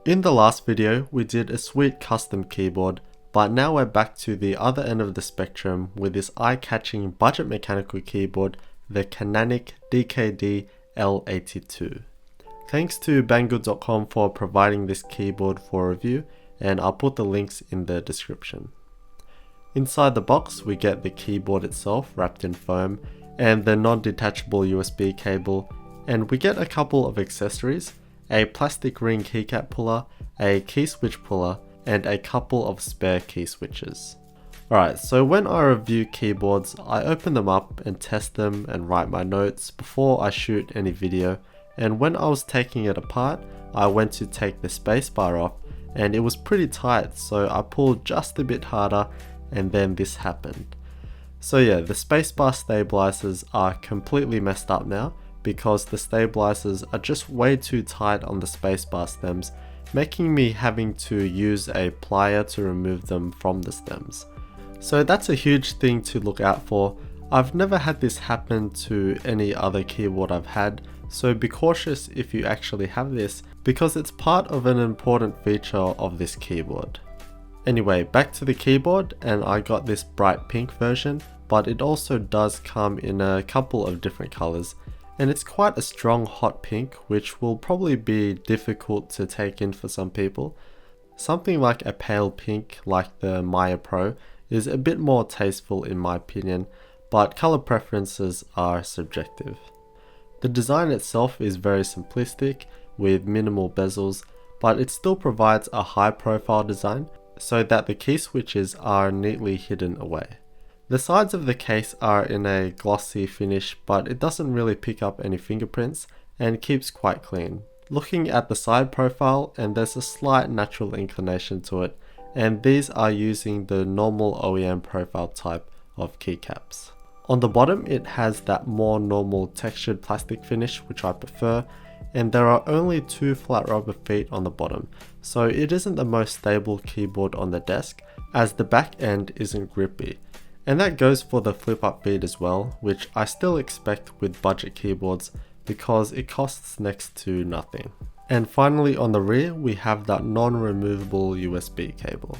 In the last video, we did a sweet custom keyboard, but now we're back to the other end of the spectrum with this eye-catching budget mechanical keyboard, the Kananic DKD L82. Thanks to Banggood.com for providing this keyboard for review, and I'll put the links in the description. Inside the box, we get the keyboard itself wrapped in foam, and the non-detachable USB cable, and we get a couple of accessories, a plastic ring keycap puller, a key switch puller, and a couple of spare key switches. Alright, so when I review keyboards, I open them up and test them and write my notes before I shoot any video, and when I was taking it apart, I went to take the spacebar off and it was pretty tight, so I pulled just a bit harder and then this happened. So yeah, the spacebar stabilizers are completely messed up now because the stabilizers are just way too tight on the spacebar stems, making me having to use a plier to remove them from the stems. So that's a huge thing to look out for. I've never had this happen to any other keyboard I've had, so be cautious if you actually have this because it's part of an important feature of this keyboard. Anyway, back to the keyboard, and I got this bright pink version, but it also does come in a couple of different colors, and it's quite a strong hot pink, which will probably be difficult to take in for some people. Something like a pale pink like the Maya Pro is a bit more tasteful in my opinion, but color preferences are subjective. The design itself is very simplistic with minimal bezels, but it still provides a high profile design so that the key switches are neatly hidden away. The sides of the case are in a glossy finish, but it doesn't really pick up any fingerprints and keeps quite clean. Looking at the side profile, and there's a slight natural inclination to it, and these are using the normal OEM profile type of keycaps. On the bottom it has that more normal textured plastic finish which I prefer, and there are only 2 flat rubber feet on the bottom, so it isn't the most stable keyboard on the desk as the back end isn't grippy. And that goes for the flip up feet as well, which I still expect with budget keyboards because it costs next to nothing. And finally on the rear we have that non-removable USB cable.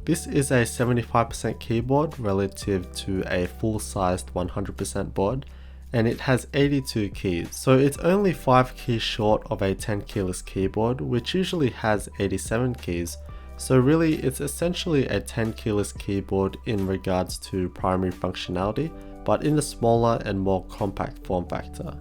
This is a 75% keyboard relative to a full-sized 100% board, and it has 82 keys, so it's only 5 keys short of a 10 keyless keyboard which usually has 87 keys. So really it's essentially a 10 keyless keyboard in regards to primary functionality, but in a smaller and more compact form factor.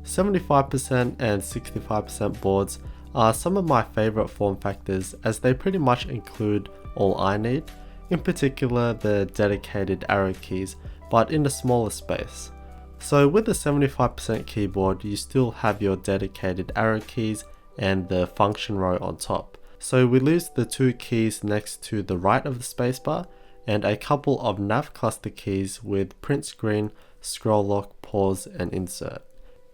75% and 65% boards are some of my favorite form factors as they pretty much include all I need, in particular the dedicated arrow keys, but in a smaller space. So with the 75% keyboard you still have your dedicated arrow keys and the function row on top. So we lose the 2 keys next to the right of the spacebar and a couple of nav cluster keys with print screen, scroll lock, pause and insert.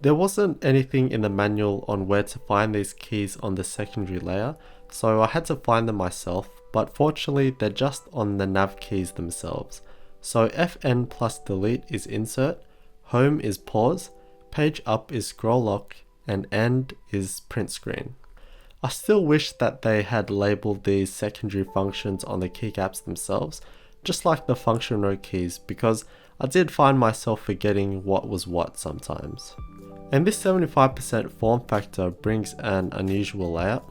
There wasn't anything in the manual on where to find these keys on the secondary layer, so I had to find them myself, but fortunately they're just on the nav keys themselves. So FN plus delete is insert, home is pause, page up is scroll lock, and end is print screen. I still wish that they had labeled these secondary functions on the keycaps themselves, just like the function row keys, because I did find myself forgetting what was what sometimes. And this 75% form factor brings an unusual layout.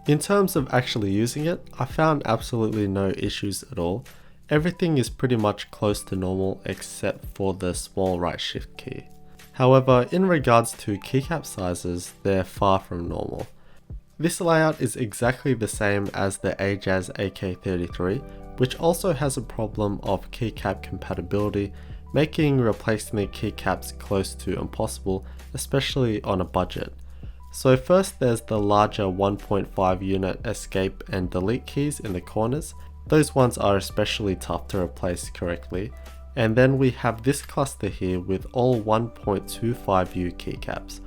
In terms of actually using it, I found absolutely no issues at all. Everything is pretty much close to normal except for the small right shift key. However, in regards to keycap sizes, they're far from normal. This layout is exactly the same as the Ajaz AK33, which also has a problem of keycap compatibility, making replacing the keycaps close to impossible, especially on a budget. So first there's the larger 1.5 unit escape and delete keys in the corners. Those ones are especially tough to replace correctly. And then we have this cluster here with all 1.25U keycaps.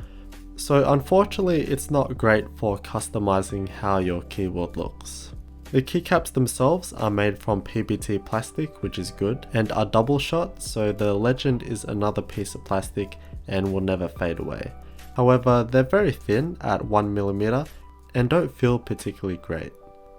So unfortunately it's not great for customizing how your keyboard looks. The keycaps themselves are made from PBT plastic, which is good, and are double shot, so the legend is another piece of plastic and will never fade away. However, they're very thin at 1mm and don't feel particularly great.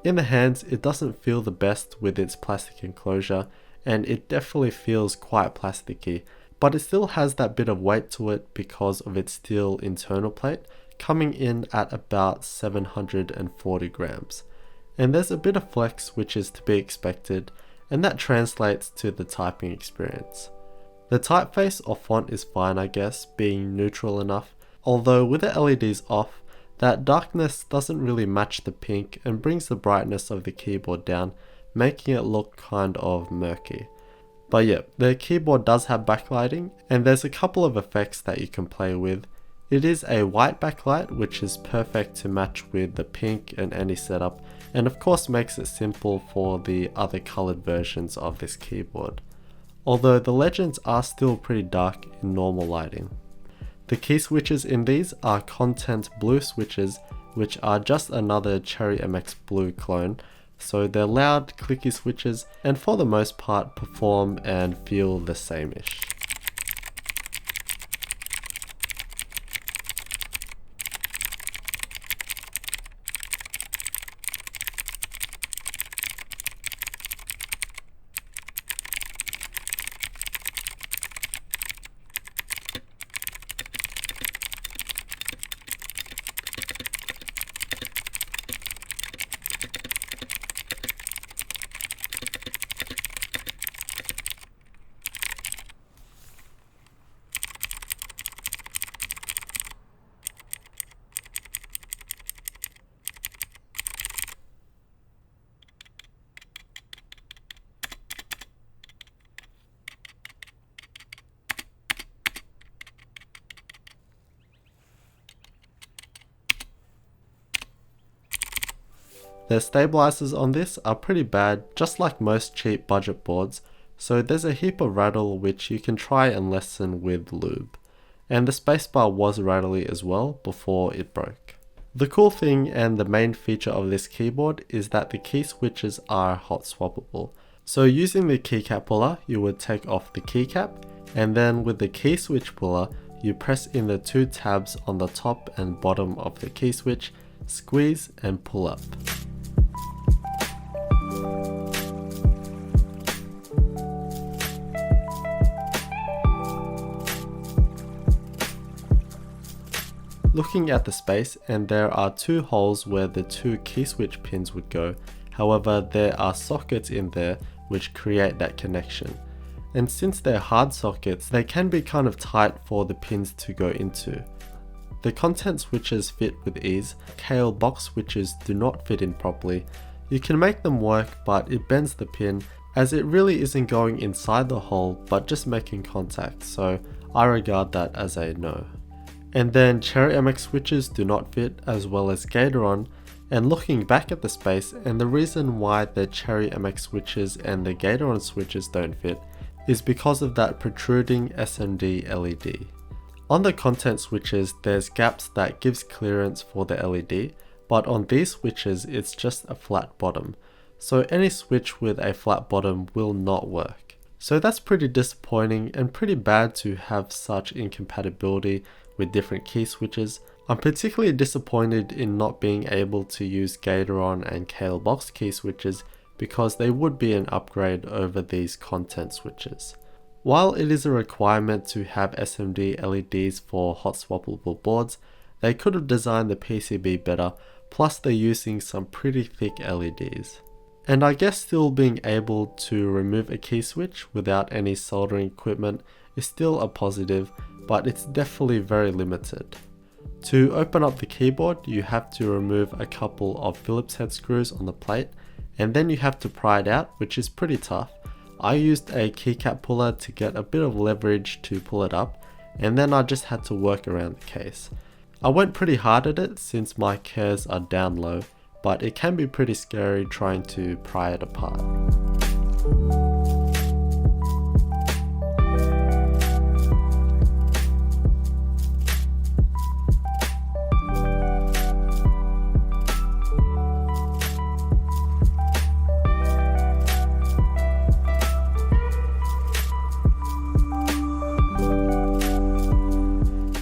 In the hands, it doesn't feel the best with its plastic enclosure, and it definitely feels quite plasticky, but it still has that bit of weight to it because of its steel internal plate, coming in at about 740 grams. And there's a bit of flex which is to be expected, and that translates to the typing experience. The typeface or font is fine, I guess, being neutral enough, although with the LEDs off, that darkness doesn't really match the pink and brings the brightness of the keyboard down, making it look kind of murky. But yeah, the keyboard does have backlighting, and there's a couple of effects that you can play with. It is a white backlight, which is perfect to match with the pink in any setup, and of course makes it simple for the other colored versions of this keyboard. Although the legends are still pretty dark in normal lighting. The key switches in these are Content Blue switches, which are just another Cherry MX Blue clone, so they're loud, clicky switches, and for the most part perform and feel the same-ish. The stabilizers on this are pretty bad, just like most cheap budget boards, so there's a heap of rattle which you can try and lessen with lube. And the spacebar was rattly as well before it broke. The cool thing and the main feature of this keyboard is that the key switches are hot swappable. So using the keycap puller, you would take off the keycap, and then with the key switch puller, you press in the two tabs on the top and bottom of the key switch, squeeze and pull up. Looking at the space, and there are two holes where the two key switch pins would go, however there are sockets in there which create that connection. And since they're hard sockets, they can be kind of tight for the pins to go into. The content switches fit with ease, KL box switches do not fit in properly. You can make them work, but it bends the pin as it really isn't going inside the hole but just making contact, so I regard that as a no. And then Cherry MX switches do not fit, as well as Gatoron, and looking back at the space, and the reason why the Cherry MX switches and the Gatoron switches don't fit is because of that protruding SMD LED. On the content switches, there's gaps that gives clearance for the LED, but on these switches it's just a flat bottom, so any switch with a flat bottom will not work. So that's pretty disappointing and pretty bad to have such incompatibility with different key switches. I'm particularly disappointed in not being able to use Gatoron and KL box key switches because they would be an upgrade over these content switches. While it is a requirement to have SMD LEDs for hot swappable boards, they could have designed the PCB better, plus they're using some pretty thick LEDs. And I guess still being able to remove a key switch without any soldering equipment is still a positive, but it's definitely very limited. To open up the keyboard, you have to remove a couple of Phillips head screws on the plate, and then you have to pry it out, which is pretty tough. I used a keycap puller to get a bit of leverage to pull it up, and then I just had to work around the case. I went pretty hard at it since my keys are down low, but it can be pretty scary trying to pry it apart.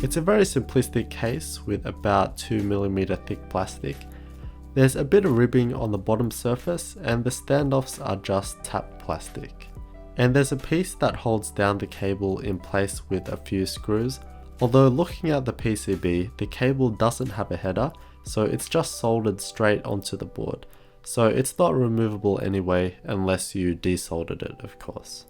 It's a very simplistic case with about 2mm thick plastic, There's a bit of ribbing on the bottom surface and the standoffs are just tapped plastic. And there's a piece that holds down the cable in place with a few screws, although looking at the PCB, the cable doesn't have a header, so it's just soldered straight onto the board. So it's not removable anyway unless you desoldered it, of course.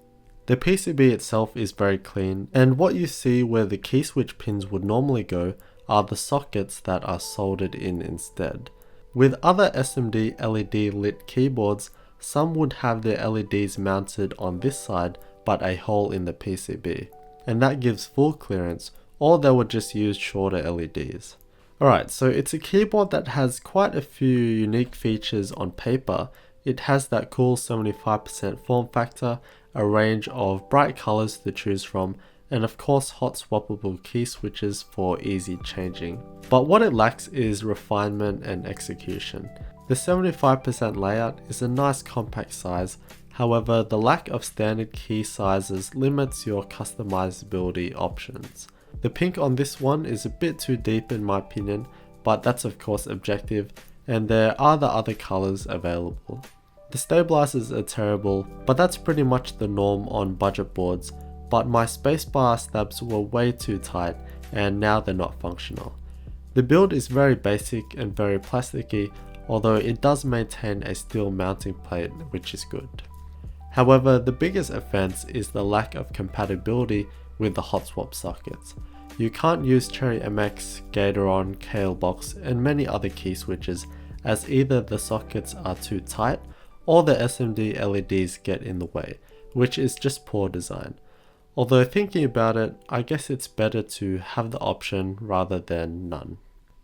The PCB itself is very clean, and what you see where the key switch pins would normally go are the sockets that are soldered in instead. With other SMD LED lit keyboards, some would have their LEDs mounted on this side but a hole in the PCB, and that gives full clearance, or they would just use shorter LEDs. Alright, so it's a keyboard that has quite a few unique features on paper. It has that cool 75% form factor, a range of bright colors to choose from, and of course hot swappable key switches for easy changing. But what it lacks is refinement and execution. The 75% layout is a nice compact size, however the lack of standard key sizes limits your customizability options. The pink on this one is a bit too deep in my opinion, but that's of course objective, and there are the other colors available. The stabilizers are terrible, but that's pretty much the norm on budget boards, but my spacebar stabs were way too tight and now they're not functional. The build is very basic and very plasticky, although it does maintain a steel mounting plate, which is good. However, the biggest offense is the lack of compatibility with the hot swap sockets. You can't use Cherry MX, Gatoron, KLBox and many other key switches, as either the sockets are too tight or the SMD LEDs get in the way, which is just poor design. Although thinking about it, I guess it's better to have the option rather than none.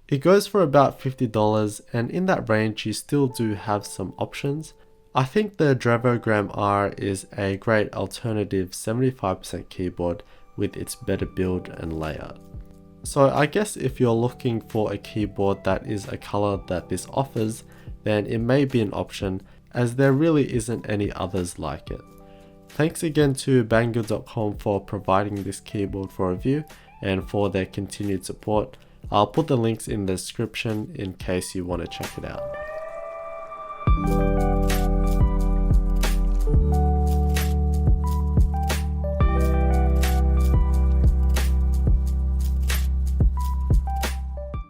It goes for about $50, and in that range you still do have some options. I think the Dravogram R is a great alternative 75% keyboard with its better build and layout. So I guess if you're looking for a keyboard that is a color that this offers, then it may be an option, as there really isn't any others like it. Thanks again to Banggood.com for providing this keyboard for review and for their continued support. I'll put the links in the description in case you want to check it out.